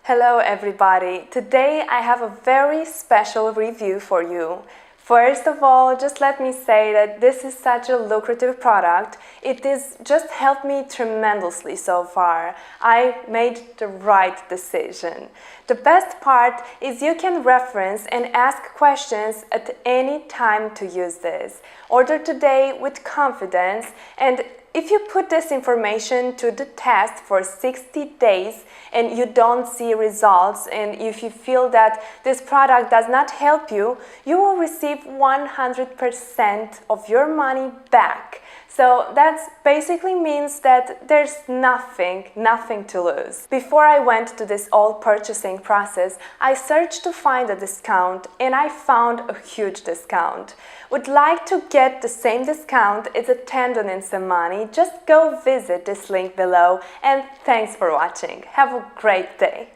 Hello everybody! Today I have a very special review for you. First of all, just let me say that this is such a lucrative product. It has just helped me tremendously so far. I made the right decision. The best part is you can reference and ask questions at any time to use this. Order today with confidence, and if you put this information to the test for 60 days and you don't see results, and if you feel that this product does not help you, you will receive 100% of your money back. So that basically means that there's nothing to lose. Before I went to this all purchasing process, I searched to find a discount and I found a huge discount. Would like to get the same discount as a tendon in some money? Just go visit this link below, and thanks for watching. Have a great day.